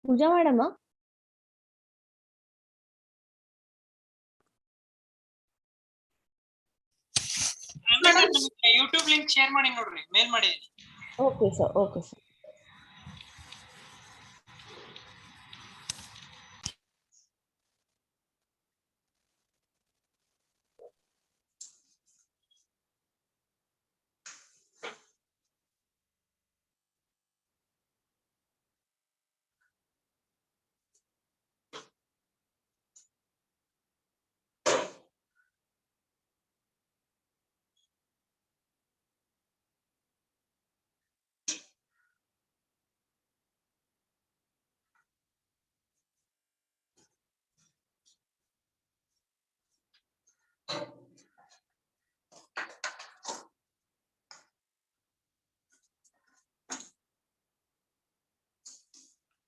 ಪೂಜಾ madam YouTube link share ಮಾಡಿ ನೋಡ್ರಿ, mail ಮಾಡಿದೀನಿ. Okay sir, okay sir.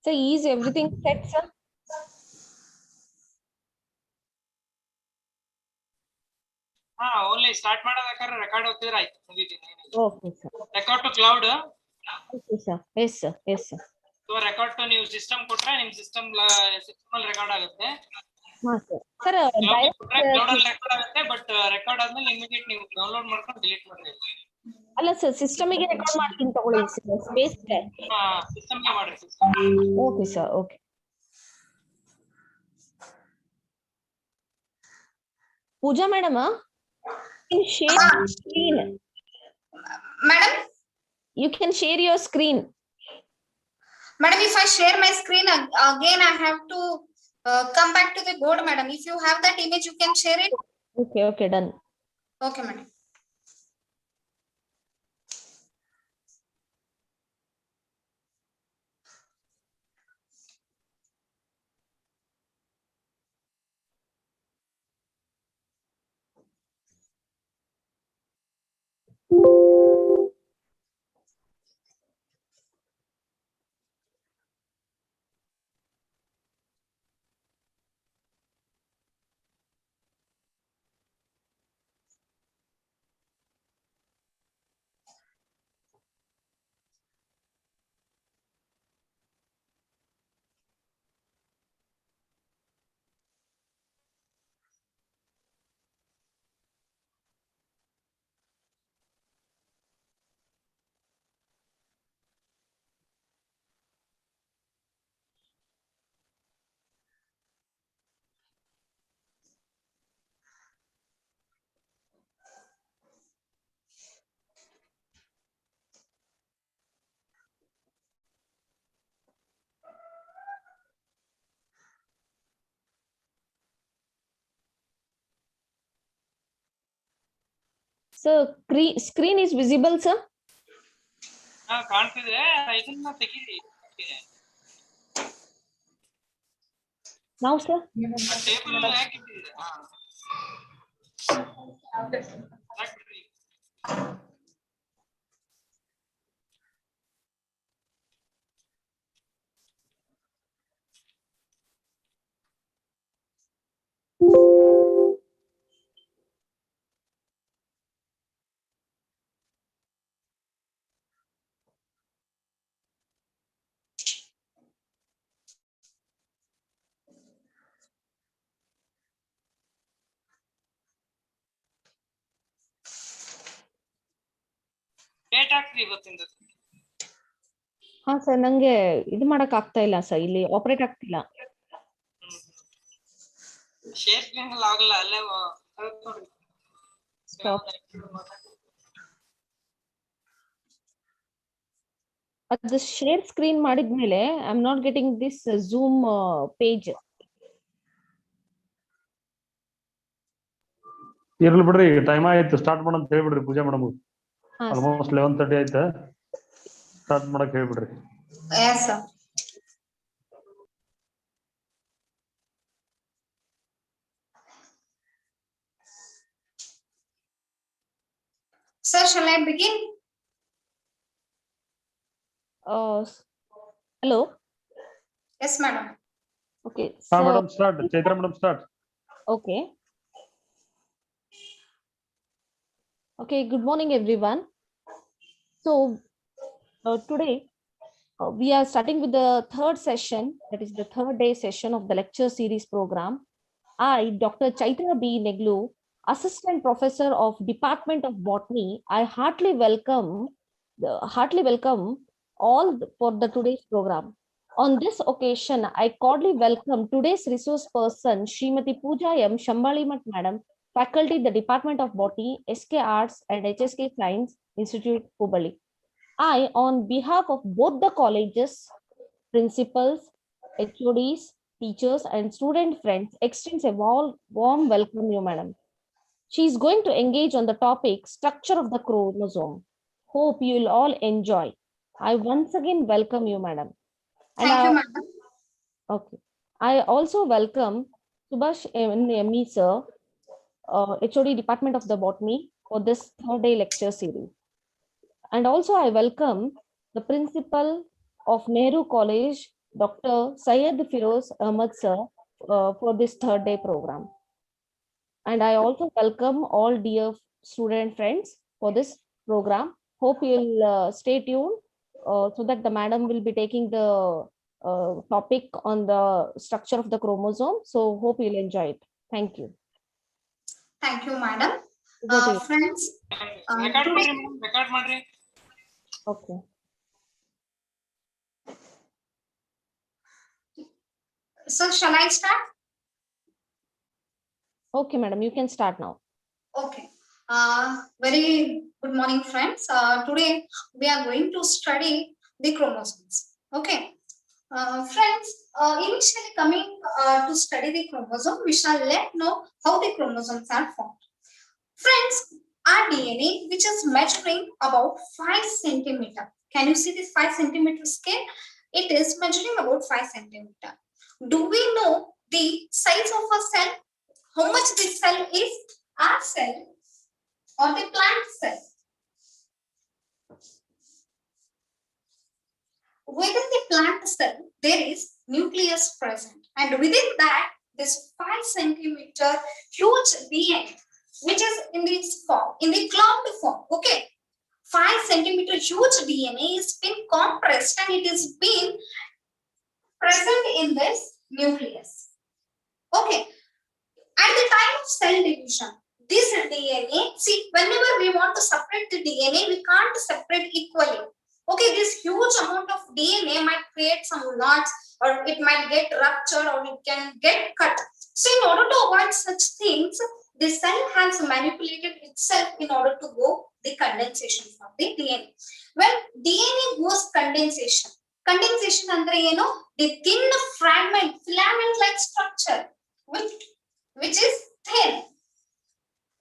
So is everything set, sir? Only start ಮಾಡೋದಕ್ಕಾದ್ರೆ record ಹೋಗ್ತಿದ್ರೆ ಆಯ್ತು, ಮುಗಿತೀನಿ. Okay, sir. Record to cloud. Okay, sir. Yes, sir. Yes, sir. So record to ನೀವು system ಕೊಟ್ರೆ ನಿಮ್ ಸಿಸ್ಟಮ್ ಅಲ್ಲಿ ರೆಕಾರ್ಡ್ ಆಗುತ್ತೆ. ಹಾ ಸರ್. ಸರ್ ಕ್ಲೌಡ್ ಅಲ್ಲಿ ರೆಕಾರ್ಡ್ ಆಗುತ್ತೆ, ಬಟ್ ರೆಕಾರ್ಡ್ ಆದ್ಮೇಲೆ ಇಮಿಡಿಯೇಟ್ ನೀವು ಡೌನ್ಲೋಡ್ ಮಾಡ್ಕೊಂಡು ಡಿಲೀಟ್ ಮಾಡ್ಬೇಕು. ಅಲ್ಲ ಸರ್, ಸಿಸ್ಟಮ್ ಗೆ ರೆಕಾರ್ಡ್ ಮಾಡ್ತೀನಿ ತಗೊಳ್ಳಿ ಸ್ಪೇಸ್ ಗೆ. ಸಿಸ್ಟಮ್ ಗೆ ಮಾಡಿ. Okay sir, okay. Pooja madam, you can share your screen. Madam? You can share your screen. Madam, if I share my screen again, I have to come back to the board, madam. If you have that image, you can share it. Okay, okay, done. Okay, madam. So screen is visible, sir? ಕಾಣ್ತಿದೆ, ಇದನ್ನ ತೆಗೀರಿ. Now, sir? Table ಹಾಕಿದ್ದೀರಾ? Date ಹಾಕ್ರಿ ಇವತ್ತಿಂದ. ಹಾ sir, ನಂಗೆ ಇದು ಮಾಡಕ್ ಆಗ್ತಾ ಇಲ್ಲ ಸರ್, ಇಲ್ಲಿ ಆಪರೇಟ್ ಆಗ್ತಿಲ್ಲ. ಶೇರ್ ಸ್ಕ್ರೀನ್ ಅಲ್ಲಿ ಆಗಲ್ಲ, ಅಲ್ಲೇ ನೋಡಿ. ಅದು ಶೇರ್ ಸ್ಕ್ರೀನ್ ಮಾಡಿದ್ಮೇಲೆ I am not getting this zoom page. ಇರ್ಲಿ ಬಿಡ್ರಿ, ಟೈಮ್ ಆಯ್ತು, ಸ್ಟಾರ್ಟ್ ಮಾಡಂತ ಹೇಳ್ಬಿಡ್ರಿ ಪೂಜಾ ಮೇಡಮ್. ಆಲ್ಮೋಸ್ಟ್ 11:30 ಆಯ್ತಾ, ಸ್ಟಾರ್ಟ್ ಮಾಡಕ್ ಹೇಳ್ಬಿಡ್ರಿ. Yes, sir. Sir, shall I begin? Hello. Yes, madam. Okay. So, madam, start. Chaitra madam, start. Okay. Okay. Good morning, everyone. So today We are starting with the third session, that is the third day session of the lecture series program. I, Dr. Chaitra B. Neglu, Assistant Professor of Department of Botany, I heartily welcome all for the today's program. On this occasion, I cordially welcome today's resource person, Srimati Pooja M. Shambalimat Madam, Faculty, the Department of Botany, SK Arts and HSK Science Institute, Hubballi. I, on behalf of both the colleges, principals, HODs, teachers, and student friends, extends a warm welcome you, madam. She is going to engage on the topic structure of the chromosome. Hope you will all enjoy. I once again welcome you, madam. And Thank you, madam. Okay. I also welcome Subhash ME sir, HOD Department of the Botany, for this third day lecture series. And also I welcome the principal of Nehru College, Dr. Syed Firoz Ahmad sir, for this third day program. And I also welcome all dear student friends for this program. Hope you'll stay tuned so that the madam will be taking the topic on the structure of the chromosome. So hope you'll enjoy it. Thank you. Thank you, madam. Friends, record ಮಾಡ್ರಿ. Okay. So shall I start? Okay, madam, you can start now. Okay. Very good morning, friends. Today we are going to study the chromosomes. Okay. Friends, initially coming to study the chromosome, we shall know how the chromosomes are formed. Friends, our DNA, which is measuring about 5 centimeter. Can you see this 5 centimeter scale? It is measuring about 5 centimeter. Do we know the size of a cell? How much this cell is? Our cell or the plant cell. Within the plant cell, there is nucleus present, and within that, this 5 centimeter huge DNA, which is in this form, in the cloud form. Okay, 5 centimeter huge DNA is been compressed and it is been present in this nucleus. Okay, at the time of cell division, this DNA, see, whenever we want to separate the DNA, we can't separate equally. Okay, this huge amount of DNA might create some knots, or it might get ruptured, or it can get cut. So in order to avoid such things, the cell has manipulated itself in order to go the condensation of the DNA. When DNA goes condensation andre eno, the thin fragment, filament like structure, which is thin,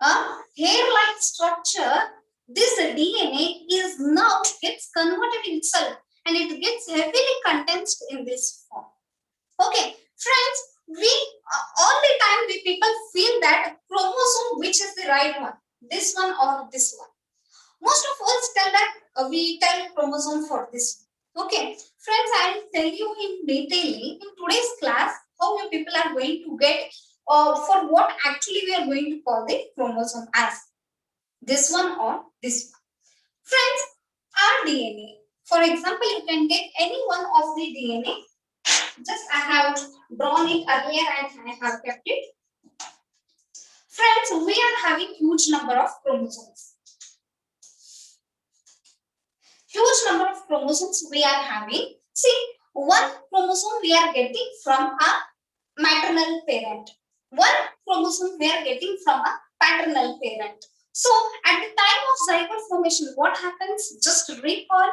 hair-like structure, this DNA is now gets converted itself and it gets heavily condensed in this form. Okay, friends, we all the time we people feel that chromosome which is the right one, this one or this one. Most of us tell that we tell chromosome for this. Okay, friends, I will tell you in detail in today's class how you people are going to get for what actually we are going to call the chromosome as, this one or this one. Friends, our DNA, for example, you can take any one of the DNA. Just I have drawn it earlier and I have kept it. Friends, we are having huge number of chromosomes. Huge number of chromosomes we are having. See, one chromosome we are getting from a maternal parent. One chromosome we are getting from a paternal parent. So, at the time of zygote formation, what happens? Just recall,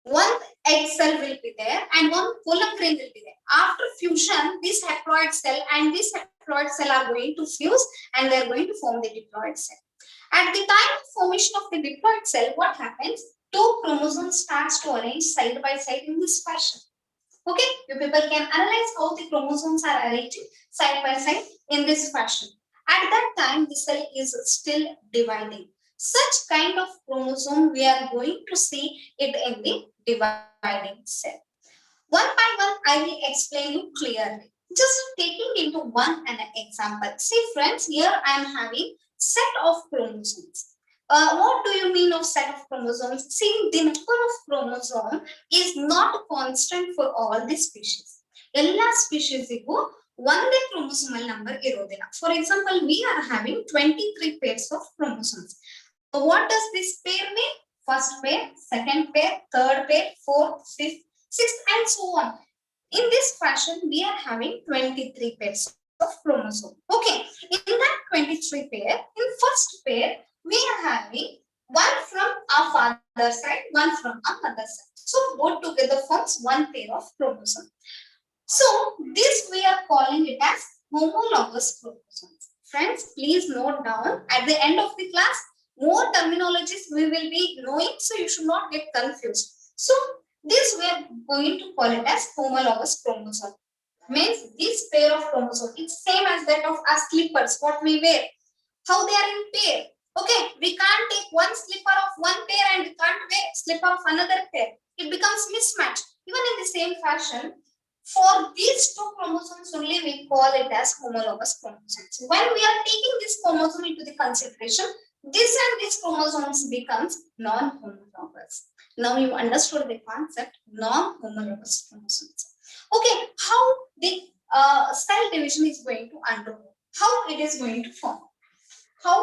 one egg cell will be there and one column grain will be there. After fusion, this haploid cell and this haploid cell are going to fuse and they are going to form the diploid cell. At the time of formation of the diploid cell, what happens? Two chromosomes starts to arrange side by side in this fashion. Okay, you people can analyze how the chromosomes are arranged side by side in this fashion. At that time, the cell is still dividing. Such kind of chromosome we are going to see it in the dividing cell. One by one, I will explain you clearly. Just taking into one an example. See friends, here I am having set of chromosomes. What do you mean of set of chromosomes? See, the number of chromosome is not constant for all the species. Ella species igu ಒಂದೇ chromosomal number ಇರೋದಿಲ್ಲ. For example, we are having 23 pairs of chromosomes. What does this pair mean? First pair, second pair, third pair, fourth, fifth, sixth, and so on. In this fashion, we are having 23 pairs of chromosome. Okay, in that 23 pair, in first pair, we are having one from our father's side, one from our mother's side. So both together forms one pair of chromosome. So this we are calling it as homologous chromosomes. Friends, please note down at the end of the class, more terminologies we will be knowing, so you should not get confused. So this we are going to call it as homologous chromosome. Means this pair of chromosome, it's same as that of our slippers, what we wear, how they are in pair. Okay, we can't take one slipper of one pair and we can't wear slipper of another pair. It becomes mismatch. Even in the same fashion, for these two chromosomes only we call it as homologous chromosomes. When we are taking this chromosome into the consideration, this and this chromosomes becomes non-homologous. Now you understood the concept, non-homologous chromosomes. Okay, how the cell division is going to undergo, how it is going to form. How?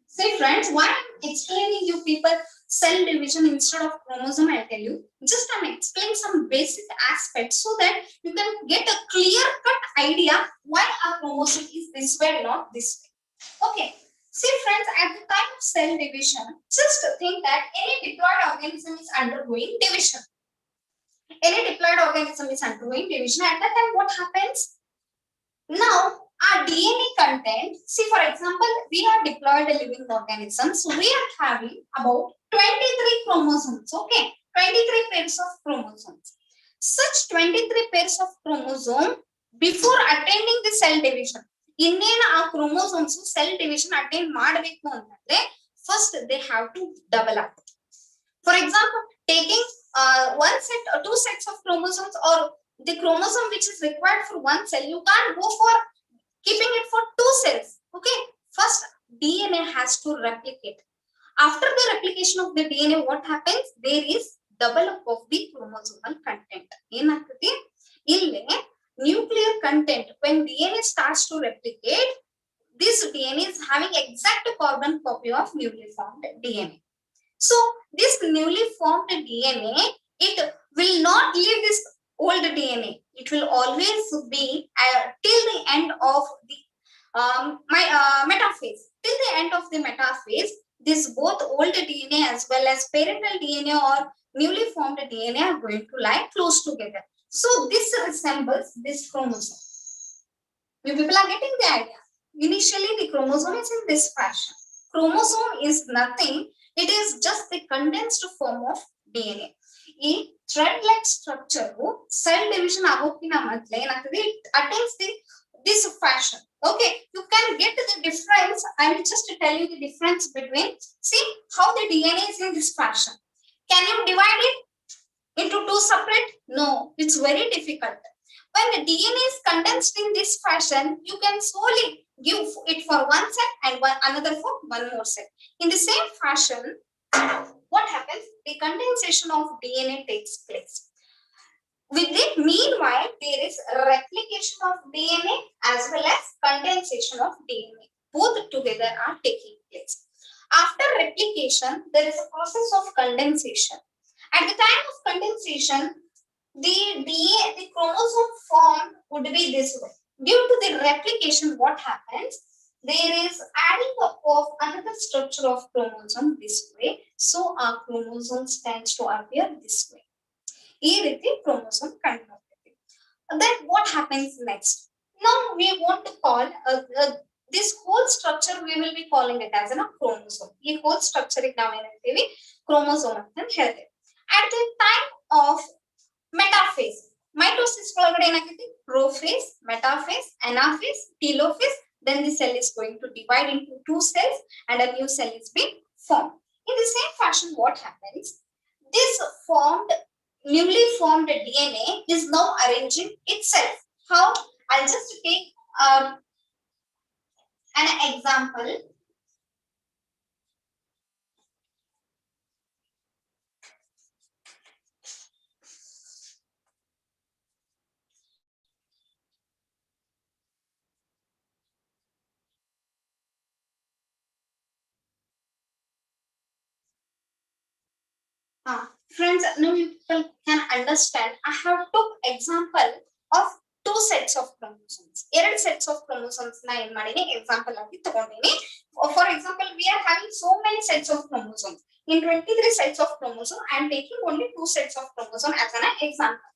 See friends, why I'm explaining you people cell division instead of chromosome, I'll tell you. Just I'm explaining some basic aspects so that you can get a clear-cut idea why a chromosome is this way, not this way. Okay. See friends, at the time of cell division, just think that any diploid organism is undergoing division. Any diploid organism is undergoing division. At that time, what happens? Now, our DNA content, see for example, we are diploid living organisms, so we are having about 23 chromosomes, okay, 23 pairs of chromosomes. Such 23 pairs of chromosome, before attaining the cell division, ಇನ್ನೇನು ಆ chromosomes cell division attain ಮಾಡಬೇಕು ಅಂತಂದ್ರೆ first they have to develop. For example, taking one set or two sets of chromosomes or the chromosome which is required for one cell, you can't go for keeping it for two cells. Okay, first DNA has to replicate. After the replication of the DNA, what happens? There is double up of the chromosomal content. Enaguthe ille nuclear content, when DNA starts to replicate, this DNA is having exact carbon copy of newly formed DNA. So this newly formed DNA, it will not leave this old DNA. It will always be till the end of the metaphase. Till the end of the metaphase, this both old DNA as well as parental DNA or newly formed DNA are going to lie close together. So this resembles this chromosome. You people are getting the idea. Initially, the chromosome is in this fashion. Chromosome is nothing. It is just the condensed form of DNA. ಈ thread like structure cell division ಆಗೋಕಿನ ಮೊದಲೇ ಏನಾಗ್ತದೆ, it attains this fashion. Okay, you can get the difference. I will just tell you the difference between, see how the DNA is in this fashion. Can you divide it into two separate? No, it's very difficult. When the DNA is condensed in this fashion, you can solely give it for one set and another for one more set. In the same fashion, what happens? The condensation of DNA takes place. With it, meanwhile, there is replication of DNA as well as condensation of DNA. Both together are taking place. After replication, there is a process of condensation. At the time of condensation, the chromosome form would be this way. Due to the replication, what happens? There is adding up of another structure of chromosome this way. So our chromosome tends to appear this way. This chromosome converted. Then what happens next? Now we want to call this whole structure, we will be calling it as a chromosome. This whole structure is now chromosome. At the time of metaphase, mitosis prophase, metaphase, anaphase, telophase. Then the cell is going to divide into two cells and a new cell is being formed. In the same fashion, what happens? This newly formed DNA is now arranging itself. How? I'll just take an example. Friends, now you people can understand. I have took example of two sets of chromosomes. Two sets of chromosomes na en madini example agi tagondini. For example, we are having so many sets of chromosomes. In 23 sets of chromosome, I am taking only two sets of chromosome as an example.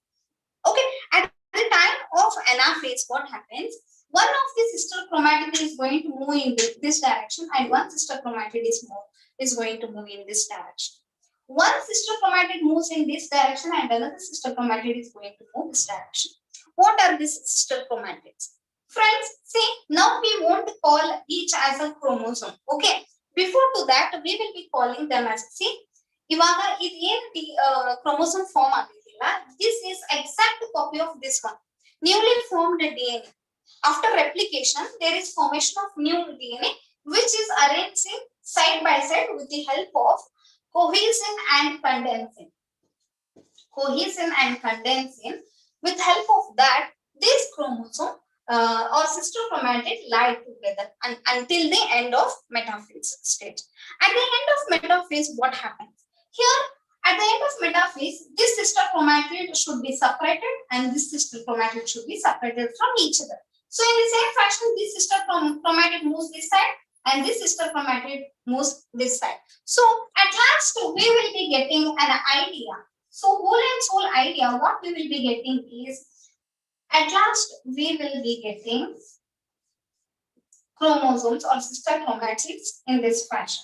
Okay, at the time of anaphase, what happens? One of the sister chromatid is going to move in this direction, and one sister chromatid is going to move in this direction. One sister chromatid moves in this direction, and another sister chromatid is going to move this direction. What are these sister chromatids? Friends, see, now we won't call each as a chromosome. Okay, before to that, we will be calling them as, see, ivaga ಇದು ಏನು chromosome form ಆಗಿಲ್ಲ. This is exact copy of this one, newly formed DNA. After replication, there is formation of new DNA, which is arranging side by side with the help of cohesin and condensing. Cohesin and condensing. With help of that, this chromosome or sister chromatid lie together until the end of metaphase stage. At the end of metaphase, what happens? Here, at the end of metaphase, this sister chromatid should be separated, and this sister chromatid should be separated from each other. So, in the same fashion, this sister chromatid moves this side, and this sister chromatid moves this side. So, at last, we will be getting an idea. So, whole and soul idea, what we will be getting is, at last, we will be getting chromosomes or sister chromatids in this fashion.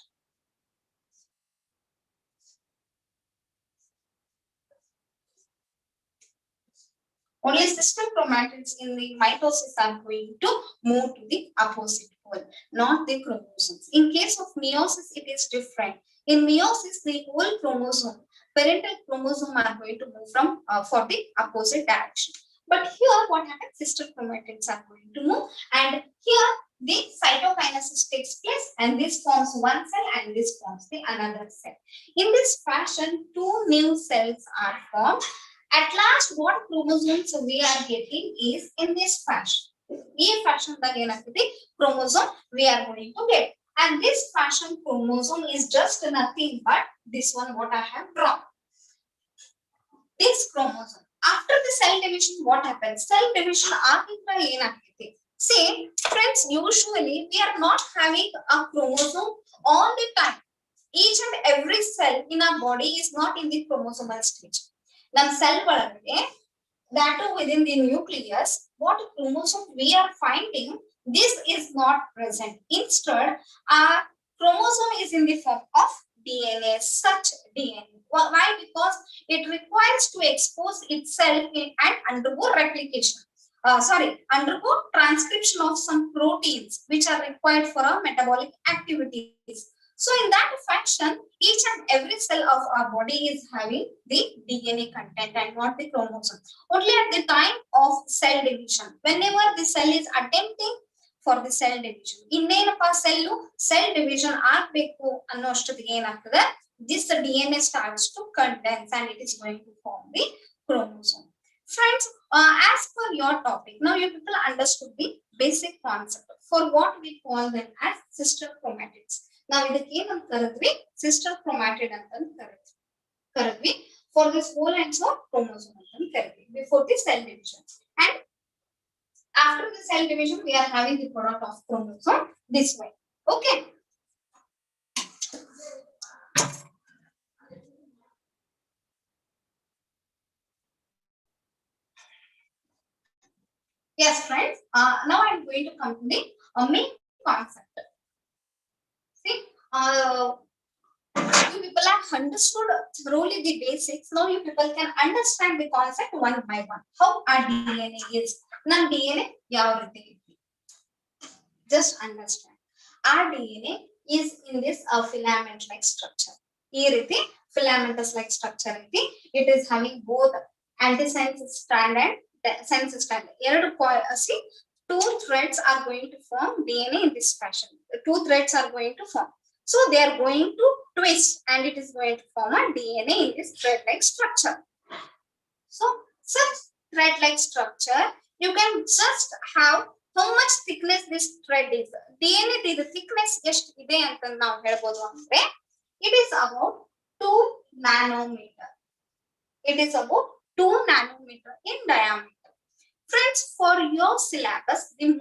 Only sister chromatids in the mitosis are going to move to the opposite pole, not the chromosomes. In case of meiosis, it is different. In meiosis, the whole chromosome, parental chromosome, are going to move from for the opposite direction. But here, what happens? Sister chromatids are going to move, and here the cytokinesis takes place, and this forms one cell, and this forms the another cell. In this fashion, two new cells are formed. At last, what chromosomes we are getting is in this fashion. In fashion, the chromosome we are going to get, and this fashion chromosome is just nothing but this one what I have drawn. This chromosome. After the cell division, what happens? Cell division ಆಗಿದ್ರೆ ಏನಾಗ್ತೈತಿ? See, friends, usually we are not having a chromosome all the time. Each and every cell in our body is not in the chromosomal stage. Nam cell ಒಳಗಡೆ, that too within the nucleus, what chromosome we are finding, this is not present. Instead, our chromosome is in the form of DNA, such DNA. Why? Because it requires to expose itself and undergo replication. Undergo transcription of some proteins which are required for our metabolic activities. So in that fashion, each and every cell of our body is having the DNA content and not the chromosome. Only at the time of cell division, whenever the cell is attempting for the cell division, innenapa cell division agbeku annosthodike enagtade, this DNA starts to condense and it is going to form the chromosome. Friends, as per your topic, now you people understood the basic concept for what we call them as sister chromatids. Now, ಇದಕ್ಕೆ ಏನಂತ ಕರೆದ್ವಿ? Sister ಕ್ರೋಮ್ಯಾಟಿಡ್ ಅಂತ ಕರೆದ್ವಿ. For this whole and soul chromosome ಅಂತ ಕರೆದ್ವಿ before the cell division. And after the cell division, we are having the product of chromosome this way. Okay. Yes, friends. Now I am going to come to the main concept. See, you people have understood thoroughly the basics. Now you people can understand the concept one by one. How our DNA is. Nam DNA yav riti. Just understand. Our DNA is in this filament-like structure. Ee riti filamentous-like structure iti. It is having both antisense strand and sense strand. See, two threads are going to form DNA in this fashion. Two threads are going to form. So they are going to twist and it is going to form a DNA in this thread-like structure. So such thread-like structure, you can just have how much thickness this thread is. DNA the thickness ಎಷ್ಟು ಇದೆ ಅಂತ ನಾವು ಹೇಳಬಹುದು ಅಂದ್ರೆ it is about 2 nanometer. It is about 2 nanometer in diameter. Friends, for your syllabus, the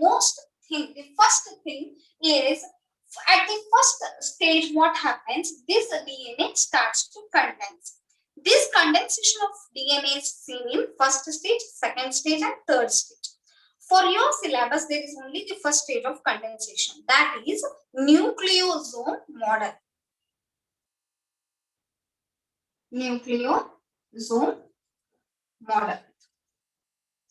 first thing is at the first stage, what happens? This DNA starts to condense. This condensation of DNA is seen in first stage, second stage, and third stage. For your syllabus, there is only the first stage of condensation, that is nucleosome model. Nucleosome model.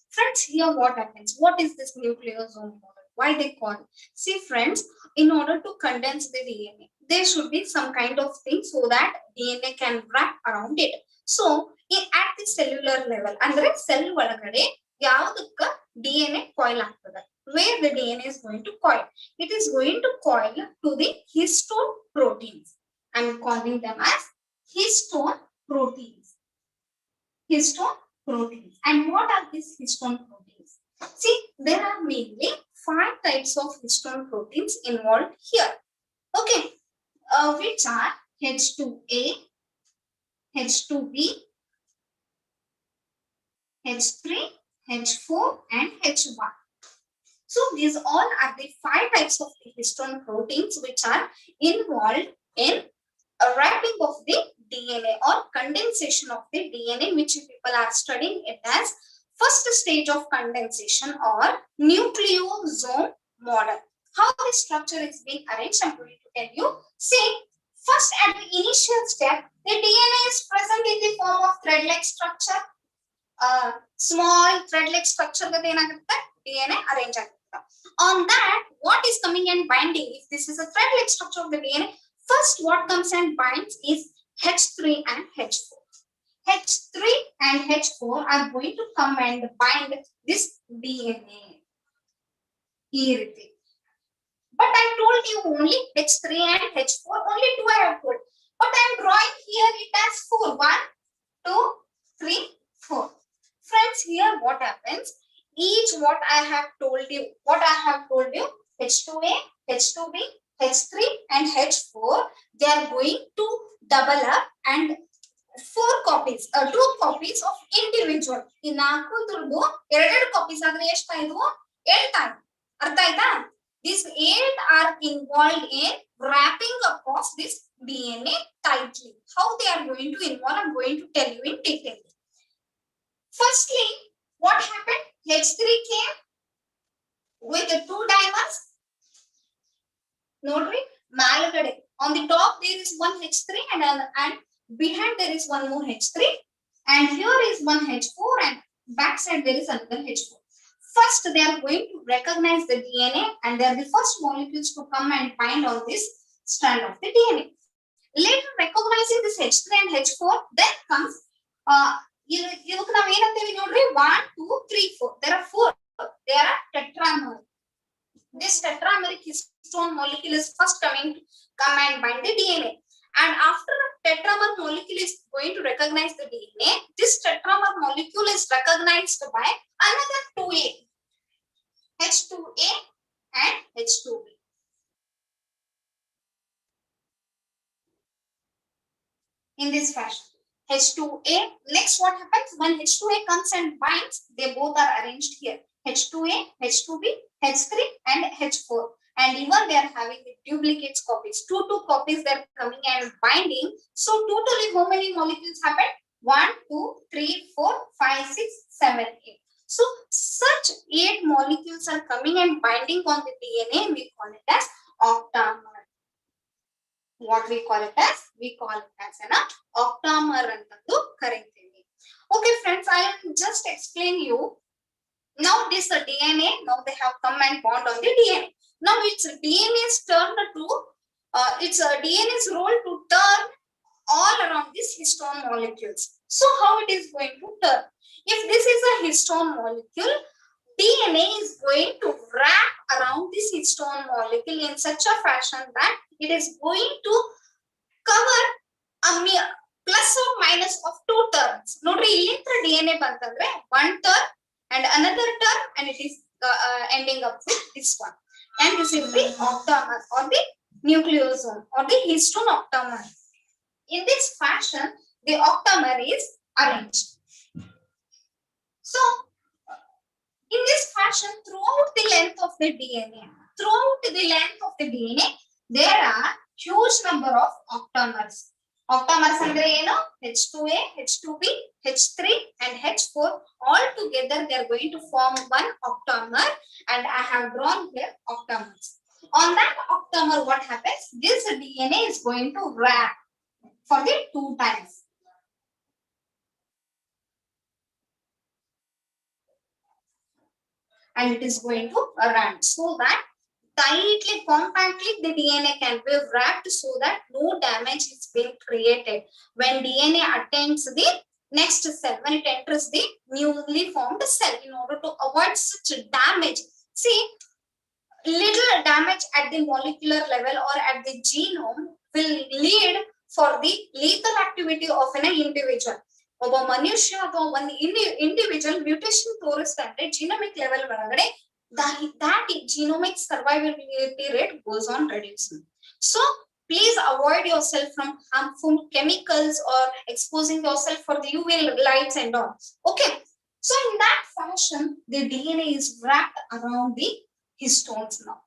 Friends, here what happens? What is this nucleosome model? Why they call it? See friends, in order to condense the DNA, there should be some kind of thing so that DNA can wrap around it. So, at the cellular level, andre cell ಒಳಗಡೆ ಯಾವುದಕ್ಕ DNA coil ಆಗ್ತದೆ. Where the DNA is going to coil? It is going to coil to the histone proteins. I am calling them as histone proteins. Histone proteins. And what are these histone proteins? See, there are mainly 5 types of histone proteins involved here. Okay, which are H2A, H2B, H3, H4, and H1. So these all are the 5 types of the histone proteins which are involved in wrapping of the DNA or condensation of the DNA, which people are studying it as first stage of condensation or nucleosome model. How the structure is being arranged, I'm going to tell you. See, first at the initial step, the DNA is present in the form of thread-like structure. Small thread-like structure that DNA arrange. On that, what is coming and binding? If this is a thread-like structure of the DNA, first what comes and binds is H3 and H4. H3 and H4 are going to come and bind this DNA. But I told you only H3 and H4, only 2 I have told. But I am drawing here it as 4. 1, 2, 3, 4. Friends, here what happens? Each what I have told you, H2A, H2B, H3 and H4, they are going to double up and 2 copies of individual. In 2 copies adre eshtu aidu 8 time. Artha aita? These 8 are involved in wrapping across this DNA tightly. How they are going to involve, I'm going to tell you in detail. Firstly, what happened? H3 came with 2 dimers. Notary, malagade. On the top there is one H3 and behind there is one more H3, and here is one H4, and back side there is another H4. First, they are going to recognize the DNA, and they are the first molecules to come and bind on this strand of the DNA. Later, recognizing this H3 and H4, then comes 1, 2, 3, 4. There are 4. They are tetramer. This tetrameric histone molecule is first come and bind the DNA. And after a tetramer molecule is going to recognize the DNA, this tetramer molecule is recognized by another 2A, H2A and H2B. In this fashion, H2A, next what happens? When H2A comes and binds, they both are arranged here. H2A, H2B, H3 and H4. And even they are having the duplicates copies. 2 copies they are coming and binding. So totally how many molecules happen? 1, 2, 3, 4, 5, 6, 7, 8. So such 8 molecules are coming and binding on the DNA. We call it as octamer. What we call it as? We call it as an octamer antandu karithivi. Okay friends, I will just explain you. Now this DNA, now they have come and bond on the DNA. Now its DNA's DNA's role to turn all around these histone molecules. So how it is going to turn? If this is a histone molecule, DNA is going to wrap around this histone molecule in such a fashion that it is going to cover a mere plus or minus of 2 turns. Nodri illintra DNA bantandre 1 turn and another turn, and it is ending up with this one. And this is the octamer or the nucleosome or the histone octamer. in this fashion, the octamer is arranged. So, in this fashion, throughout the length of the DNA, there are huge number of octamers. Octamers andre eno? H2A, H2B, H3 and H4 all together they are going to form one octamer, and I have drawn here octamers. On that octamer, what happens? This DNA is going to wrap for the 2 times. And it is going to run so that tightly, compactly the DNA can be wrapped so that no damage is being created. When DNA attains the next cell, when it enters the newly formed cell, in order to avoid such damage. See, little damage at the molecular level or at the genome will lead for the lethal activity of an individual. ಒಬ್ಬ ಮನುಷ್ಯ ಅಥವಾ ಒಂದು individual mutation ತೋರಿಸ್ತಾರೆ genomic level ಒಳಗಡೆ that genomic survivability rate goes on reducing. So please avoid yourself from harmful chemicals or exposing yourself for the UV lights and all. Okay, so in that fashion the DNA is wrapped around the histones now.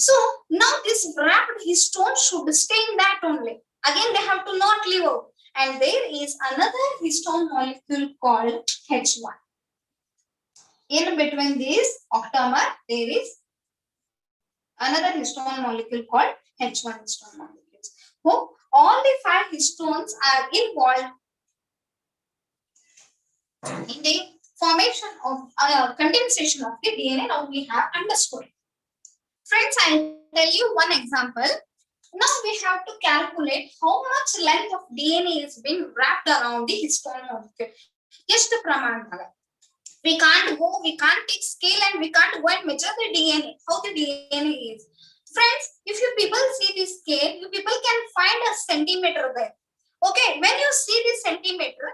So now this wrapped histone should stay in that only. Again they have to not leave out. And there is another histone molecule called H1. In between this octamer, there is another histone molecule called H1 histone molecules. So all the 5 histones are involved in the formation of condensation of the DNA. Now we have understood. Friends, I'll tell you one example. Now we have to calculate how much length of DNA is being wrapped around the histone molecule. Just pramanadaga. We can't take scale and we can't go and measure the DNA, how the DNA is. Friends, if you people see this scale, you people can find a centimeter there. Okay, when you see this centimeter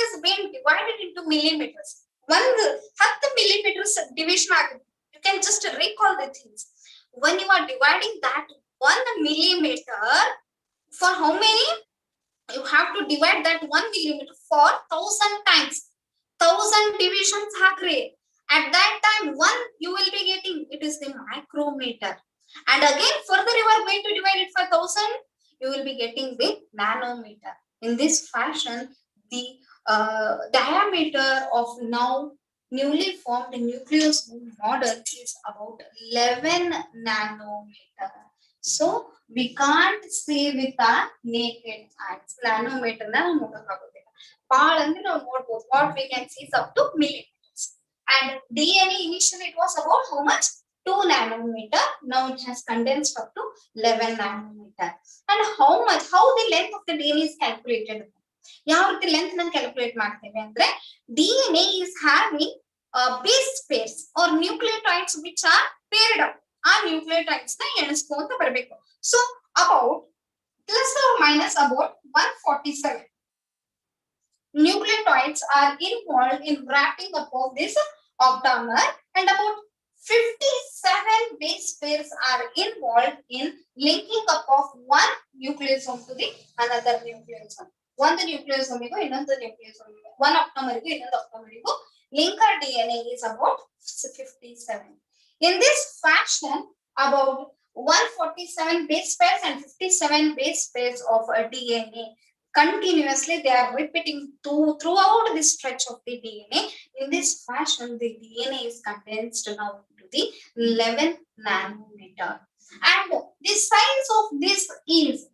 is being divided into millimeters. 10 millimeters division agute. You can just recall the things. When you are dividing that 1 millimeter, for how many? You have to divide that 1 millimeter for 1000 times. 1000 divisions hagre. At that time, 1 you will be getting, it is the micrometer. And again, further you are going to divide it for 1000, you will be getting the nanometer. In this fashion, the diameter of now newly formed nucleosome model is about 11 nanometer. So we can't see with our naked eyes. Nanometer na nodokagoದಿಲ್ಲ. Paal andre ನಾವು ನೋಡಬಹುದು. What we can see is up to millimeters. And DNA initially it was about how much? 2 nanometer. Now it has condensed up to 11 nanometer. And how the length of the DNA is calculated? ಯಾವ ರೀತಿ length na calculate ಮಾಡ್ತೇವೆ ಅಂದ್ರೆ DNA is having base pairs or nucleotides which are paired up. ಆ nucleotides na ಎಣಿಸ್ಕೊಂತ ಬರಬೇಕು. So about plus or minus about 147 nucleotides are involved in wrapping up of this octamer, and about 57 base pairs are involved in linking up of one nucleosome to the another nucleosome. One nucleosome igu innondu nucleosome, one octamer igu innondu octamer igu linker DNA is about 57. In this fashion, about 147 base pairs and 57 base pairs of a DNA continuously they are repeating throughout the stretch of the DNA. In this fashion, the DNA is condensed now to the 11 nanometer. And the size of this is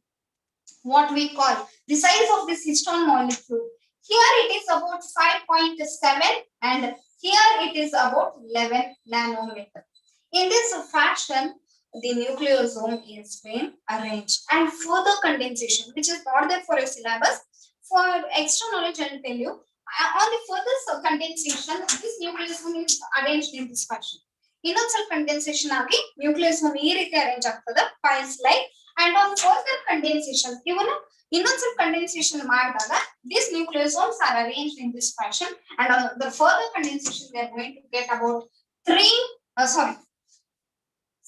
what we call the size of this histone molecule. Here it is about 5.7 and here it is about 11 nanometer. In this fashion, the nucleosome is being arranged, and further condensation, which is not there for a syllabus. For extra knowledge, I will tell you. On the further condensation, this nucleosome is arranged in this fashion. Innondu ಸ್ವಲ್ಪ condensation ಆಗಿ nucleosome ಈ ರೀತಿ arrange ಆಗ್ತದೆ piles like, and on further condensation, even ಇನ್ನೊಂದು ಸ್ವಲ್ಪ condensation ಮಾಡಿದಾಗ these nucleosomes are arranged in this fashion, and on the further condensation they are going to get about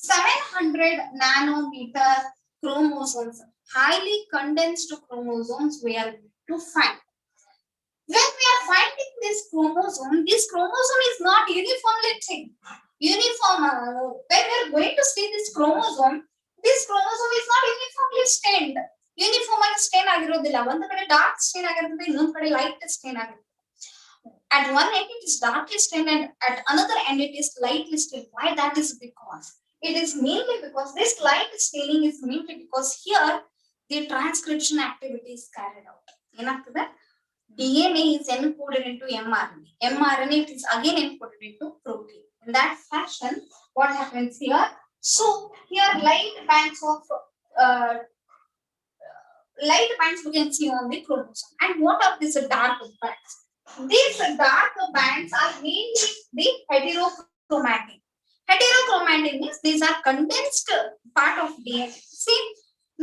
700 nanometer chromosomes. highly condensed chromosomes we are going to find. When we are finding this chromosome is not uniformly thick. When we are going to see this chromosome is not uniformly stained. Uniformly stained ಆಗಿರೋದಿಲ್ಲ. ಒಂದು ಕಡೆ dark stain ಆಗಿರುತ್ತೆ, ಇನ್ನೊಂದು ಕಡೆ light stain ಆಗಿರುತ್ತೆ. At one end it is darkly stained and at another end it is lightly stained. Why that is because it is mainly because this light staining is mainly because here the transcription activity is carried out. ಏನಾಗ್ತದೆ? DNA is encoded into mRNA. mRNA is again encoded into protein. In that fashion, what happens here? So here light bands we can see on the chromosome. And what are these dark bands? These dark bands are mainly the heterochromatin. Heterochromatin means these are condensed part of DNA. See,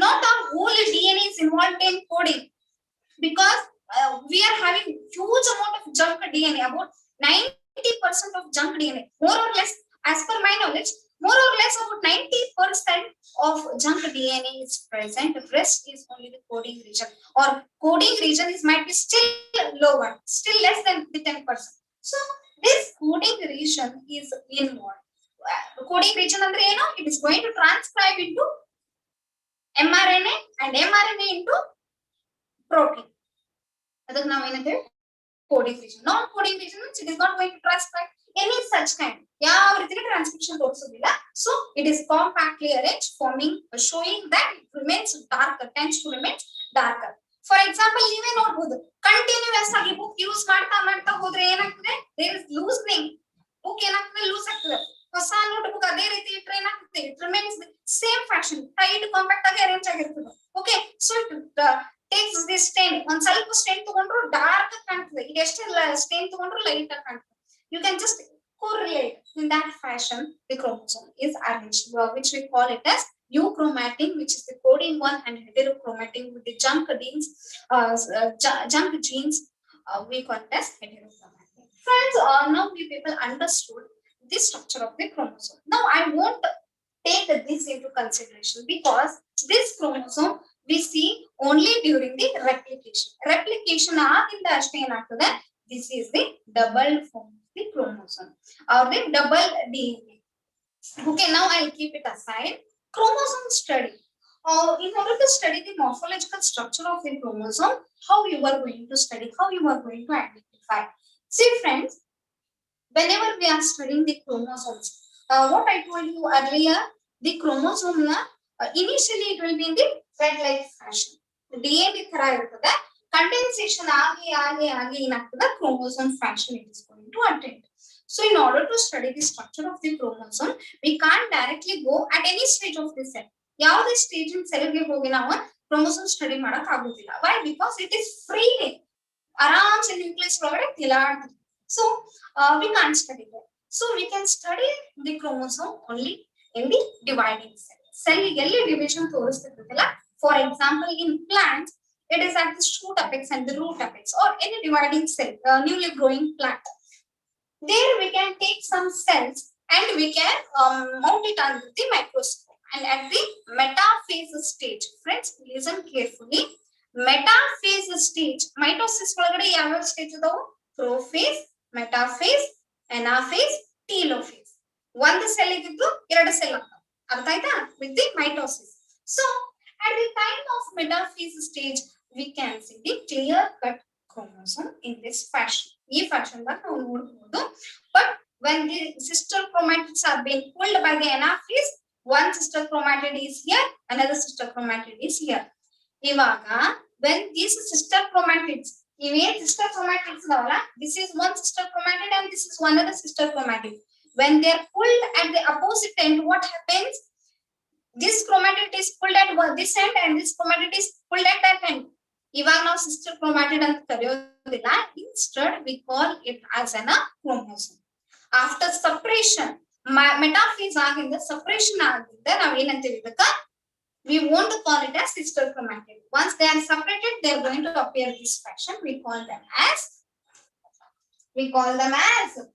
not our whole DNA is involved in coding, because we are having huge amount of junk DNA, about 90% of junk DNA, more or less, as per my knowledge, more or less about 90% of junk DNA is present. The rest is only the coding region, or coding region is might be still lower, still less than the 10%. So this coding region is involved. Coding region andre eno, it is going to transcribe into mRNA and mRNA into protein. ಅದಕ್ಕೆ ನಾವು ಏನಂತೇವೆ coding region. Non-coding region means it is not going to transcribe any such kind. ಯಾವ ರೀತಿಯ transcription ತೋರಿಸೋದಿಲ್ಲ. So it is compactly arranged, showing that it remains darker, tends to remain darker. For example, ನೀವೇ ನೋಡಬಹುದು, continuous ಆಗಿ book use ಮಾಡ್ತಾ ಹೋದ್ರೆ ಏನಾಗ್ತದೆ, there is loosening. Book ಏನಾಗ್ತದೆ, loose ಆಗ್ತದೆ. ಹೊಸ ನೋಟ್ ಬುಕ್ ಅದೇ ರೀತಿ ಇಟ್ರೆ ಏನಾಗ್ತದೆ, it remains the same fashion, tight compact ಆಗಿ ಅರೇಂಜ್ ಆಗಿರ್ತದೆ. Okay, so it takes this stain. ಒಂದ್ ಸ್ವಲ್ಪ ಸ್ಟೇನ್ ತಗೊಂಡ್ರು ಡಾರ್ಕ್ ಕಾಣ್ತದೆ, ಇದು ಎಷ್ಟೆಲ್ಲ ಸ್ಟೇನ್ ತಗೊಂಡ್ರು ಲೈಟ್ ಆಗಿ ಕಾಣ್ತದೆ. You can just correlate. In that fashion the chromosome is arranged, which we call it as euchromatin, which is the coding one, and heterochromatin with the junk genes, we call it as heterochromatin. Friends, now we people understood the structure of the chromosome. Now I won't take this into consideration, because this chromosome we see only during the replication. Replication ಆಗಿಂದ ಅಷ್ಟೇ ಏನಾಗ್ತದೆ, this is the double form of the chromosome, or the double DNA. Okay, now I'll keep it aside. Chromosome study. In order to study the morphological structure of the chromosome, how you are going to study, how you are going to identify. See friends, whenever we are studying the chromosomes, what I told you earlier, the chromosome initially it will be in the thread-like fashion. DNA ತರ ಇರ್ತದೆ, condensation ಆಗಿ ಏನಾಗ್ತದೆ, chromosome fashion it is going to attain. So in order to study the structure of the chromosome, we can't directly go at any stage of the cell. ಯಾವುದೇ stage ಇನ್ cell ಗೆ ಹೋಗಿ ನಾವು chromosome study ಮಾಡಕ್ ಆಗುದಿಲ್ಲ. Why? Because it is freely ಆರಾಮ್ಸೆ nucleus ಒಳಗಡೆ ತಿಲಾಡ್ತದೆ. So we can't study that. So we can study the chromosome only in the dividing cell. Cell ಎಲ್ಲಿ division ತೋರಿಸ್ತಿರ್ತದಲ್ಲ, for example in plants it is at the shoot apex and the root apex, or any dividing cell, newly growing plant. There we can take some cells and we can mount it under the microscope. And at the metaphase stage, friends listen carefully, metaphase stage, mitosis ಒಳಗಡೆ ಯಾವ stage ಇದಾವು, prophase, metaphase, anaphase, telophase. ಒಂದು cell ಇದ್ದು ಎರಡು cell ಆಗ್ತಾವ, ಅರ್ಥ ಆಯ್ತಾ, with the mitosis. So at the time of metaphase stage we can see the clear cut chromosome in this fashion. ಈ fashion ದಾಗ ನಾವು ನೋಡಬಹುದು. But when the sister chromatids are being pulled by the anaphase, one sister chromatid is here, another sister chromatid is here. ಇವಾಗ when these sister chromatids, ಇವೇನ್ sister chromatids ಇದಾವಲ್ಲ, this is one sister chromatid and this is one other sister chromatid. When they are pulled at the opposite end, what happens? This chromatid is pulled at this end and this chromatid is pulled at that end. ಇವಾಗ ನಾವು sister chromatid ಅಂತ ಕರೆಯೋದಿಲ್ಲ, instead we call it as a chromosome. After separation, metaphase ಆಗಿಂದ separation ಆಗಿಂದ ನಾವು ಏನಂತೀವಿ ಇದಕ್ಕ, we won't call it as sister chromatid. Once they are separated, they are going to appear this fashion. We call them as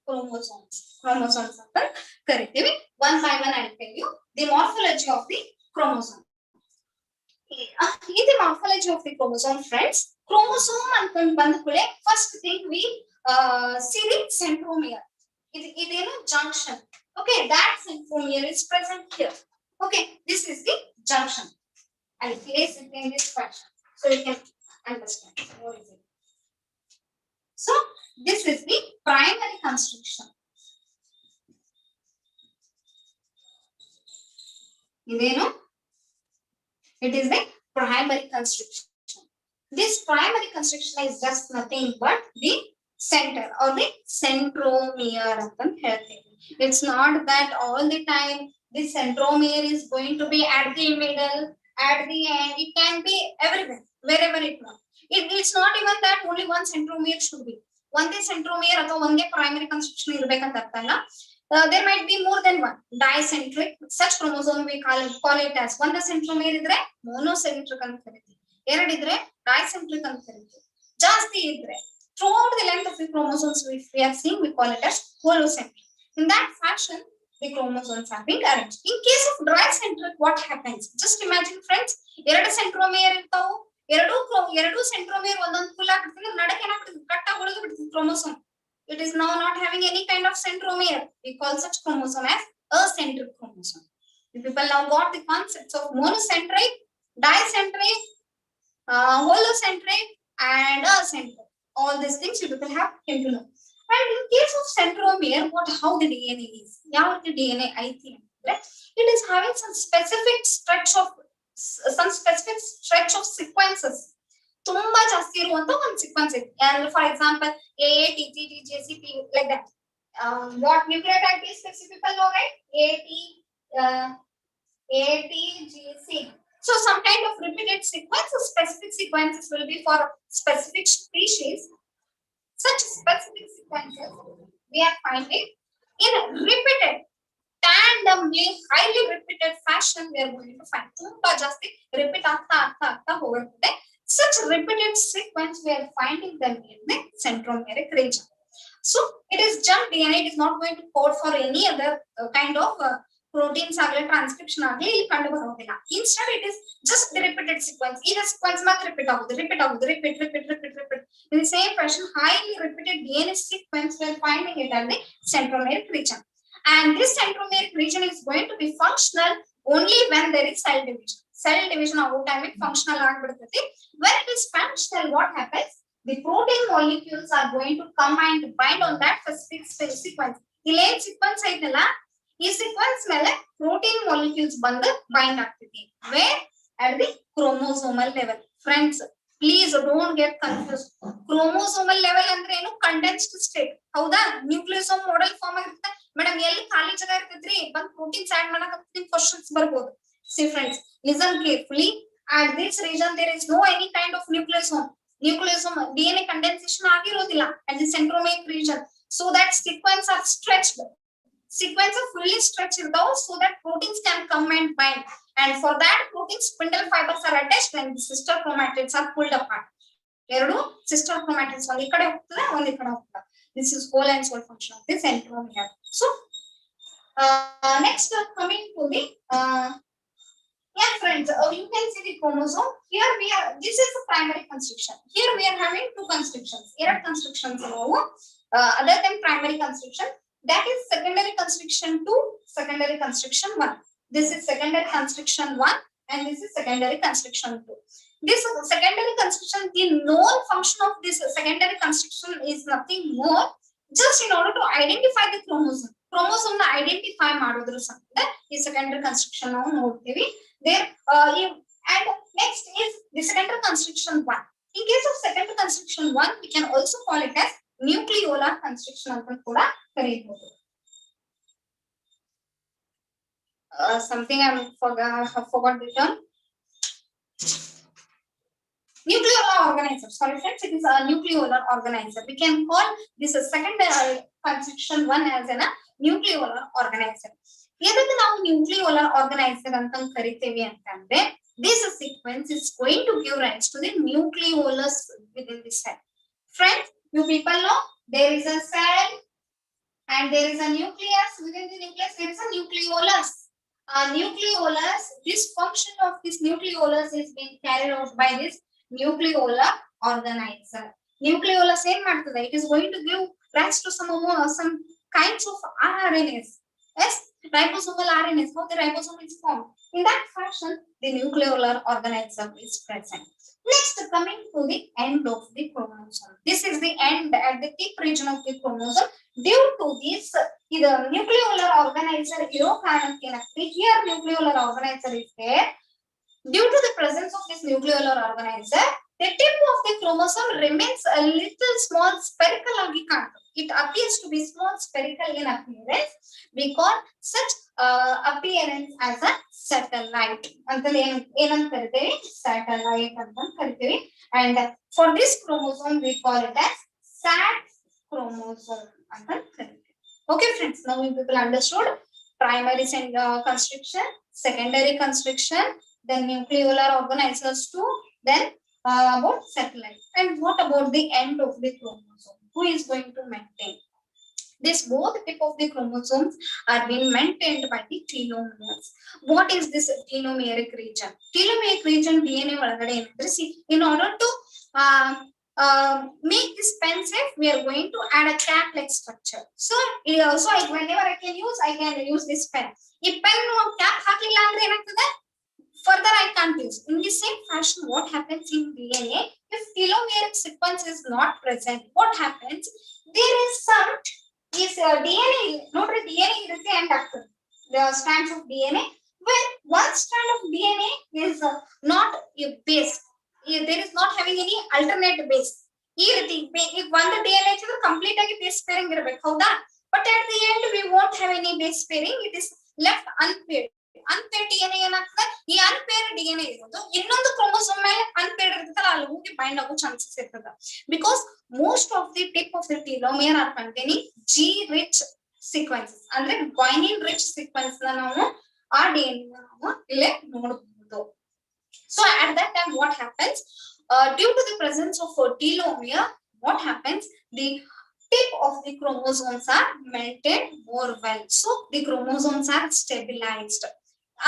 chromosomes. Chromosomes ಅಂತ ಕರಿತೀವಿ. One by one I will tell you the morphology of the chromosome. in the morphology of the chromosome, friends, chromosome and first thing we see the centromere. It is a junction. Okay, that centromere is present here. Okay, this is the junction. I'll place it in this fashion so you can understand what is it. So this is the primary constriction. It is the primary constriction. This primary constriction is just nothing but the center or the centromere. It's not that all the time the centromere is going to be at the middle, at the end. It can be everywhere, wherever it wants. It's not even that only one centromere should be. One day centromere or one day primary constriction is there might be more than one dicentric. Such chromosome we call it as one centromere idre monocentric anta kariti. Eradu idre dicentric anta kariti. Jasti idre throughout the length of the chromosomes we are seeing, we call it as holocentric. In that fashion, the chromosomes are being arranged. In case of dicentric, what happens? Just imagine, friends, eradu centromere irtavu. Eradu centromere ಒಂದೊಂದು full ಆಗಿಬಿಡ್ತದೆ, ನಡಕ್ಕೆ ಏನಾಗ್ಬಿಡ್ತದೆ, ಕಟ್ಟಾಗಿ ಉಳಿದು ಬಿಡ್ತದೆ chromosome. It is now not having any kind of centromere. We call such chromosome as acentric chromosome. The people now got the concepts of monocentric, dicentric, holocentric, and acentric. All these things you people have came to know. And in case of centromere, how the DNA is? How the DNA it is having some specific stretch of sequences. ತುಂಬಾ ಜಾಸ್ತಿ ಇರುವಂತ ಒಂದು sequence ಇದೆ. For example AATGTGCP like that. What nucleotide is people know, right? ATGC. So some kind of repeated sequences, specific sequences will be for specific species. Such specific sequences we are finding in repeated, randomly, highly repeated fashion. We are going to find ತುಂಬಾ ಜಾಸ್ತಿ repeat ಆಗ್ತಾ ಹೋಗುತ್ತೆ. Such repeated sequence we are finding them in the centromeric region. So it is junk DNA. It is not going to code for any other kind of proteins or transcription. Instead, it is just the repeated sequence. Either sequence must repeat. In the same fashion, highly repeated DNA sequence we are finding it in the centromeric region. And this centromeric region is going to be functional only when there is cell division. Cell division of time it functional agbidutte. When it is functional, what happens? The protein molecules are going to come and bind on that specific sequence. Ilay sequence aitala, ee sequence mele protein molecules bandu bind agtide. Where? At the chromosomal level. Friends, please don't get confused. Chromosomal level andre enu condensed state. Hauda? Nucleosome model form agirutte. Madam elli khali jaga irtidri bandu proteins add manakatತೀನಿ questions barbodu. See friends, listen carefully. At this region there is no any kind of nucleosome. DNA condensation agirodilla at the centromeric region. So that sequence are stretched. Sequence are fully stretched though, so that proteins can come and bind. And for that, protein spindle fibers are attached and the sister chromatids are pulled apart. Eradu sister chromatids one ikade hogtade, one ikade hogtade. This is whole and sole function of the centromere. So next coming to the yeah, friends, you can see the chromosome. Here we are, this is the primary constriction. Here we are having two constrictions. Here constrictions other than primary constriction. That is secondary constriction 2, secondary constriction 1. This is secondary constriction 1 and this is secondary constriction 2. This secondary constriction, the known function of this secondary constriction is nothing more just in order to identify the chromosome. Chromosome na identify madodru samte ಈ secondary constriction ನಾವು ನೋಡ್ತೀವಿ. There and next is the secondary constriction 1. In case of secondary constriction 1, we can also call it as nucleolar constriction ಅಂತ ಕೂಡ ಕರೆಯಬಹುದು. Something I forgot the term. Nucleolar organizer. Sorry friends, it is a nucleolar organizer. We can call this a secondary constriction 1 as a nucleolar organizer. Yadake ನಾವು nucleolar organizer ಅಂತ ಕರಿತೇವೆ ಅಂತಂದ್ರೆ, this sequence is going to give rise to the nucleolus within the cell. Friends, you people know there is a cell and there is a nucleus. Within the nucleus there is a nucleolus. nucleolus, this function of this nucleolus is being carried out by this nucleolar organizer. Nucleolus ಏನ್ ಮಾಡ್ತದೆ? It is going to give rise to some kinds of RNAs. Yes, ribosomal RNAs. How the ribosome is formed? In that fashion, the nucleolar organism is present. Next, coming to the end of the chromosome. This is the end at the tip region of the chromosome. Due to this, the nucleolar organizer here nucleolar organizer is there. Due to the presence of this nucleolar organizer, the tip of the chromosome remains a little small spherical. It appears to be small spherical in appearance. We call such appearance as a satellite. Satellite. And for this chromosome, we call it as SAT chromosome. Okay, friends, now you people understood primary constriction, secondary constriction, then nucleolar organizers too, then about satellite. And what about the end of the chromosome? Who is going to maintain? This both tip of the chromosomes are being maintained by the telomeres. What is this telomeric region? Telomeric region DNA ಒಳಗಡೆ ಏನಂದ್ರೆ, see, in order to make this pen safe, we are going to add a cap-like structure. So whenever I can use this pen. If pen cap ಹಾಕಲಿಲ್ಲ ಅಂದ್ರೆ ಏನಾಗ್ತದೆ? Further I can't use. In the same fashion, what happens in DNA? If telomeric sequence is not present, what happens? There is some DNA, not DNA irutte and after the strands of DNA, where one strand of DNA is not a base. There is not having any alternate base. If one DNA is complete base pairing irbeku, hauda? But at the end we won't have any base pairing. It is left unpaired. Unpaired DNA ಏನಾಗ್ತದೆ? ಈ unpaired DNA ಇರೋದು ಇನ್ನೊಂದು chromosome ಮೇಲೆ unpaired ಇರ್ತದಲ್ಲ, ಅಲ್ಲಿ ಹೋಗಿ bind ಆಗೋ chances ಇರ್ತದ. Because most of the tip of the telomere are containing G-rich sequences. ಅಂದ್ರೆ guanine rich sequence ನ ನಾವು ಆ DNA ನಾವು ಇಲ್ಲೇ ನೋಡಬಹುದು. So at that time what happens? Due to the presence of telomere, what happens? The tip of the chromosomes are maintained more well. So the chromosomes are stabilized.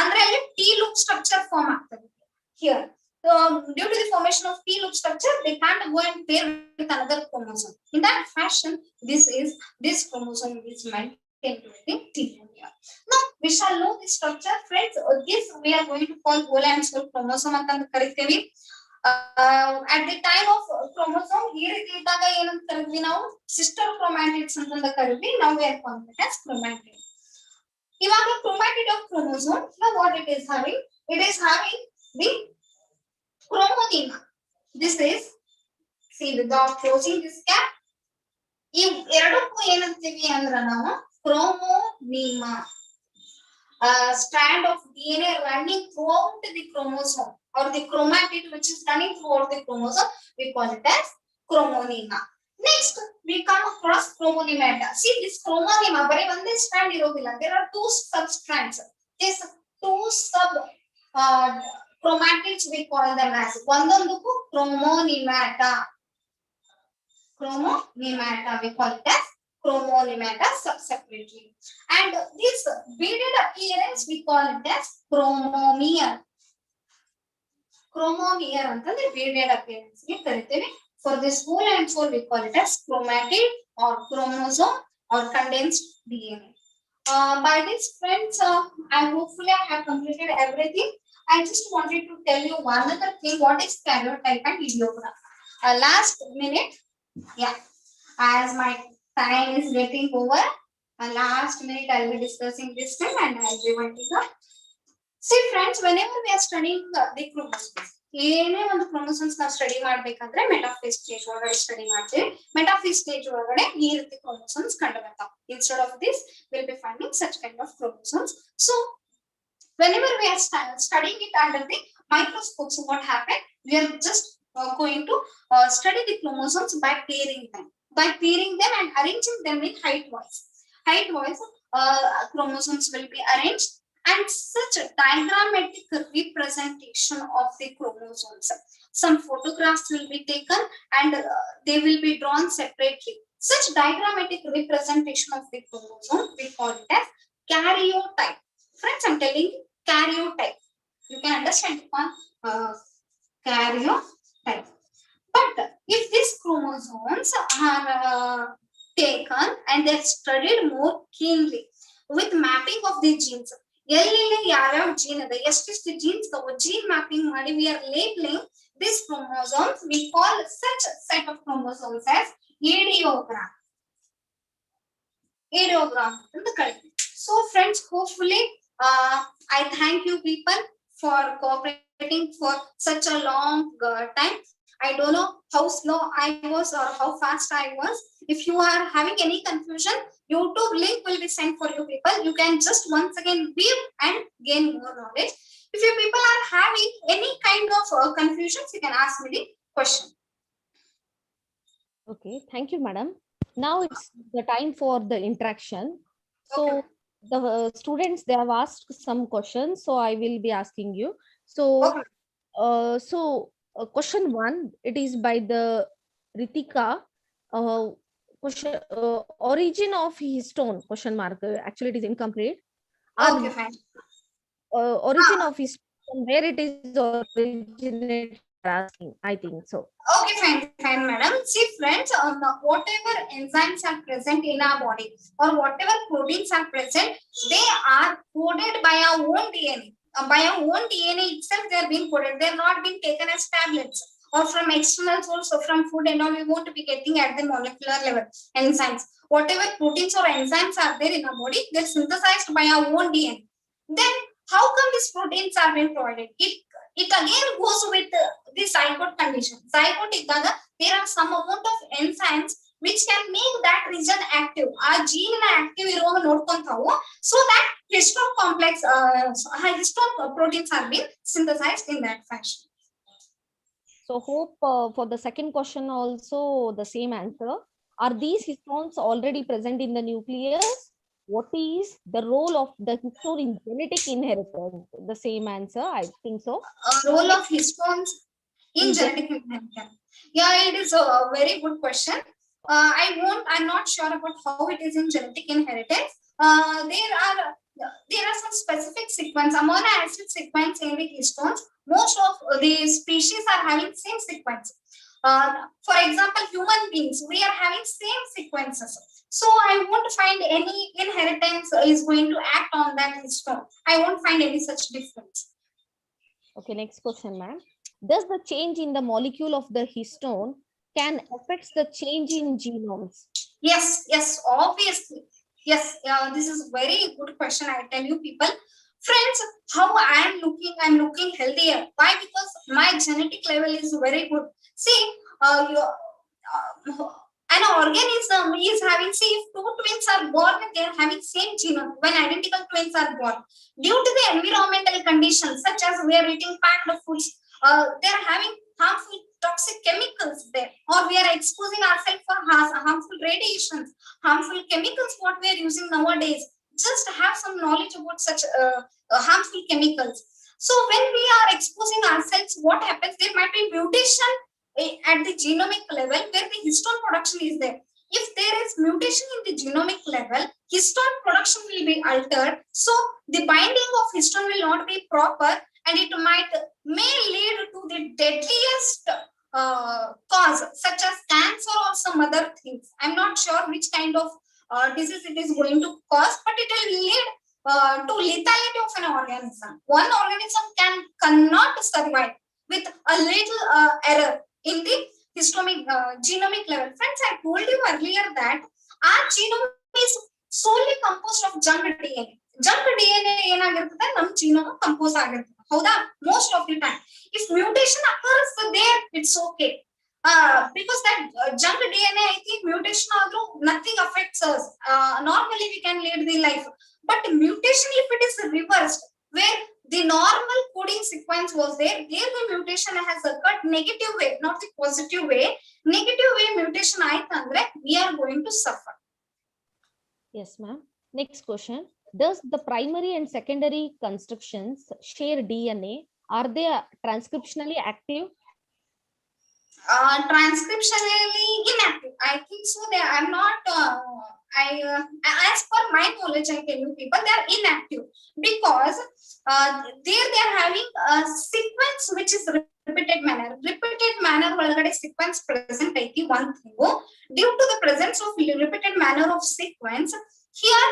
ಅಂದ್ರೆ ಅಲ್ಲಿ T loop structure form ಆಗ್ತದೆ here. Due to the formation of T loop structure, they can't go and pair with another chromosome. In that fashion, this chromosome is maintained with the telomere. Now we shall know the structure, friends. This we are going to call whole and sole chromosome ಅಂತ ಕರೀತೀವಿ. At the time of chromosome, ಈ ರೀತಿ ಇದ್ದಾಗ ಏನಂತ ಕರೀತೀವಿ ನಾವು? Sister chromatids ಅಂತ ಕರೀತೀವಿ. Now we are calling it as chromatid. ಇವಾಗ chromatid of chromosome, now what it is having? It is having the chromonema. This is, see, without closing this cap, ಈ ಎರಡಕ್ಕೂ ಏನಂತೀವಿ ಅಂದ್ರೆ ನಾವು chromonema. Strand of DNA running throughout the chromosome, or the chromatid which is running throughout the chromosome, we call it as chromonema. Next, we come across chromonemata. See, this chromonema, bare one strand irodilla. There are two substrands. These two sub chromatids we call them as ondonduku chromonemata. Chromonemata we call it as chromonemata separately. And this beaded appearance we call it as chromomere. Chromomere antandre beaded appearance ge kariteve. For this whole and sole, we call it as chromatid or chromosome or condensed DNA. By this, friends, I hopefully I have completed everything. I just wanted to tell you one other thing. What is karyotype and ideogram? Last minute, yeah. As my time is getting over, last minute I will be discussing this thing and I will be winding up. See, friends, whenever we are studying the chromosomes, ಏನೇ ಒಂದು chromosomes ನಾವು study ಮಾಡ್ಬೇಕಂದ್ರೆ metaphase stage ಒಳಗಡೆ study ಮಾಡ್ತೀವಿ. Metaphase stage ಒಳಗಡೆ ಈ ರೀತಿ chromosomes ಕಂಡು ಬರ್ತಾವ. Instead of this, we'll be finding such kind of chromosomes. So whenever we are studying it under the microscope, so what happened? We are just going to study the chromosomes by pairing them and arranging them in height wise. Chromosomes will be arranged. And such a diagrammatic representation of the chromosomes. Some photographs will be taken and they will be drawn separately. Such diagrammatic representation of the chromosome, we call it as karyotype. Friends, I'm telling you, karyotype. You can understand one karyotype. But if these chromosomes are taken and they're studied more keenly with mapping of the genes, ಎಲ್ಲೆಲ್ಲಿ ಯಾವ್ಯಾವ gene ಇದೆ ಎಷ್ಟೆಷ್ಟು jeans gene mapping ಮಾಡಿ we are labeling these chromosomes. We call such set of chromosomes as ideogram. So friends, hopefully I thank you people for cooperating for such a long time. I don't know how slow I was or how fast I was. If you are having any confusion, YouTube link will be sent for you people. You can just once again view and gain more knowledge. If you people are having any kind of confusions, you can ask me the question. Okay, thank you, madam. Now it's the time for the interaction. So Okay. the students, they have asked some questions, so I will be asking you. So Okay. Question 1, it is by the Ritika. Question, origin of histone, question mark, actually it is incomplete. Okay, fine. Origin of histone, where it is originated, asking, I think so. Okay, fine, madam. See, friends, whatever enzymes are present in our body or whatever proteins are present, they are coded by our own DNA. By our own DNA itself, they are being coded. They are not being taken as tablets or from external source or from food and all. We won't be getting at the molecular level enzymes. Whatever proteins or enzymes are there in our body, they're synthesized by our own DNA. Then, how come these proteins are being provided? It again goes with the zygote condition. Zygote iddaga there are some amount of enzymes which can make that region active. Our gene active iruva nodkontavu, so that histone complex histone proteins are being synthesized in that fashion. So hope for the second question also the same answer. Are these histones already present in the nucleus? What is the role of the histone in genetic inheritance? The same answer, I think so. Role of histones in genetic inheritance. Yeah, it is a very good question. I'm not sure about how it is in genetic inheritance. There are some specific sequence, amino acid sequence in the histones. Most of the species are having same sequence. For example, human beings, we are having same sequences. So I won't find any inheritance is going to act on that histone. I won't find any such difference. Okay, next question, ma'am. Does the change in the molecule of the histone can affect the change in genomes? Yes, obviously. Yes, this is very good question. I tell you people, friends, how I'm looking healthier. Why? Because my genetic level is very good. See, an organism is having, see, if two twins are born, they are having same genome. When identical twins are born, due to the environmental conditions, such as we are eating packed foods, they are having harmful toxic chemicals there, or we are exposing ourselves for harmful radiations, harmful chemicals what we are using nowadays. Just have some knowledge about such harmful chemicals. So when we are exposing ourselves, what happens? There might be mutation at the genomic level where the histone production is there. If there is mutation in the genomic level, histone production will be altered. So the binding of histone will not be proper, and it may lead to the deadliest cause, such as cancer or some other things. I'm not sure which kind of disease it is going to cause, but it will lead to lethality of an organism. One organism cannot survive with a little error in the genomic level. Friends, I told you earlier that our genome is solely composed of junk DNA. Junk DNA ಏನಾಗಿರ್ತದೆ ನಮ್ಮ genome compose ಆಗಿರ್ತದೆ. ಹೌದಾ? Most of the time. If mutation occurs there, it's okay. Because that junk DNA, I think mutation ಆದ್ರೂ nothing affects us. Normally we can lead the life. But mutation, if it is reversed, where the normal coding sequence was there the mutation has occurred negative way, not the positive way. Negative way mutation aitandre we are going to suffer. Yes, ma'am. Next question. Does the primary and secondary constructions share DNA? Are they transcriptionally active? Transcriptionally inactive, I think so. I'm as per my knowledge, I tell you people, they are inactive because there they are having a sequence which is repeated manner. Repeated manner ಒಳಗಡೆ sequence present ಐತಿ one thing. Due to the presence of repeated manner of sequence, here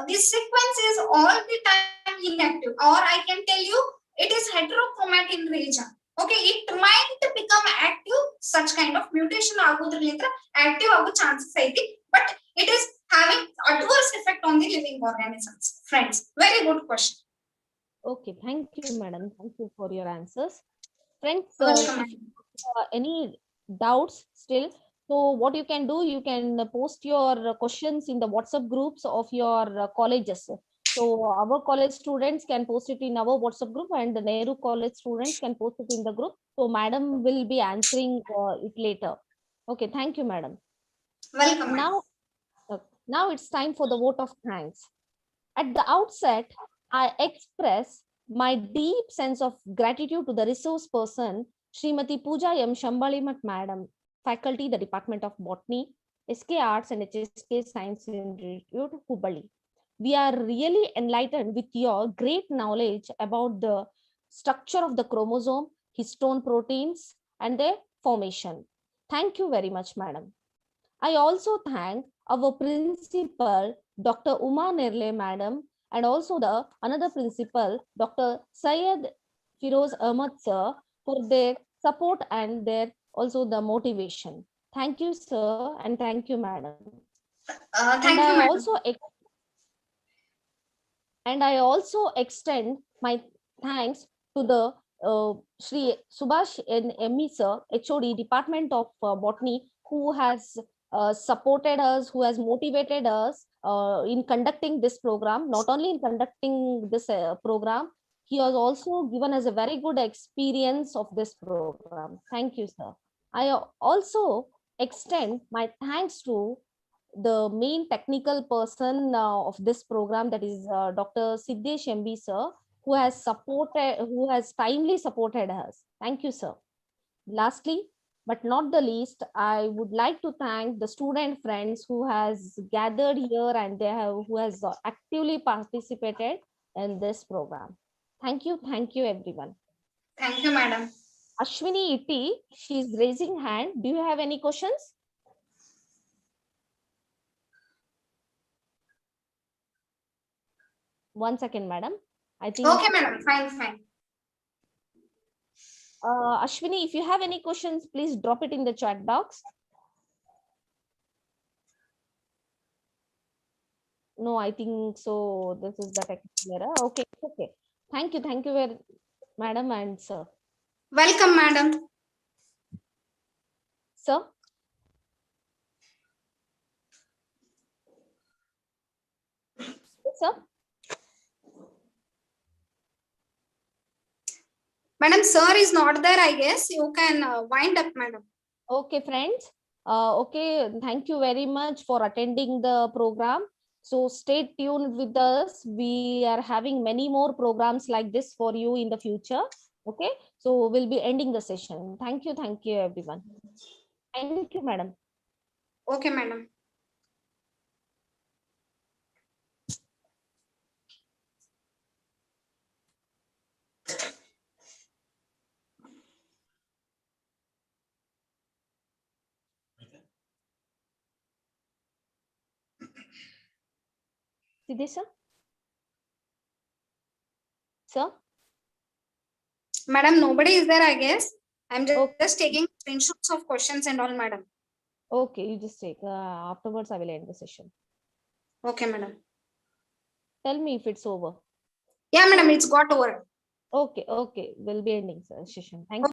this sequence is all the time inactive, or I can tell you it is heterochromatin region. Okay, it might become active, such kind of mutation ಆಗೋದ್ರಲ್ಲಿಂದ active ಆಗೋ chances ಐತಿ, but it is having adverse effect on the living organisms. Friends, very good question. Okay, thank you, madam. Thank you for your answers. Friends, Welcome. any doubts still? So what you can do, you can post your questions in the WhatsApp groups of your colleges. So our college students can post it in our WhatsApp group, and the Nehru College students can post it in the group. So madam will be answering it later. Okay, thank you, madam. Welcome. Now it's time for the vote of thanks. At the outset, I express my deep sense of gratitude to the resource person, Srimati Pooja M. Shambalimat Madam, faculty, the Department of Botany, SK Arts and HSK Science Institute, Hubballi. We are really enlightened with your great knowledge about the structure of the chromosome, histone proteins, and their formation. Thank you very much, madam. I also thank our principal, Dr. Uma Nerle madam, and also the another principal, Dr. Syed Firoz Ahmad sir, for their support and their also the motivation. Thank you, sir, and thank you, madam. Thank you, madam. I also extend my thanks to the Shri Subhash ME sir, HOD, Department of Botany, who has supported us, who has motivated us in conducting this program. Not only in conducting this program, he has also given us a very good experience of this program. Thank you, sir. I also extend my thanks to the main technical person of this program, that is Dr. Siddesh MB sir, who has timely supported us. Thank you, sir. Lastly, but not the least, I would like to thank the student friends who has gathered here and who has actively participated in this program. Thank you everyone. Thank you, madam. Ashwini Itti, she is raising hand. Do you have any questions? One second, madam. I think. Okay, madam. Fine. Ashwini, if you have any questions, please drop it in the chat box. No, I think so. This is the technical error. Okay. Thank you very, madam and sir. Welcome, madam. Sir. Yes, sir. Madam, sir is not there, I guess. You can wind up, madam. Okay, friends. Okay, thank you very much for attending the program. So stay tuned with us. We are having many more programs like this for you in the future. Okay, so we'll be ending the session. Thank you everyone. Thank you, madam. Okay, madam. Siddesh sir? Sir? Madam, nobody is there, I guess. I'm just taking screenshots of questions and all, madam. Okay, you just take. Afterwards, I will end the session. Okay, madam. Tell me if it's over. Yeah, madam, it's got over. Okay, we'll be ending the session. Thank you.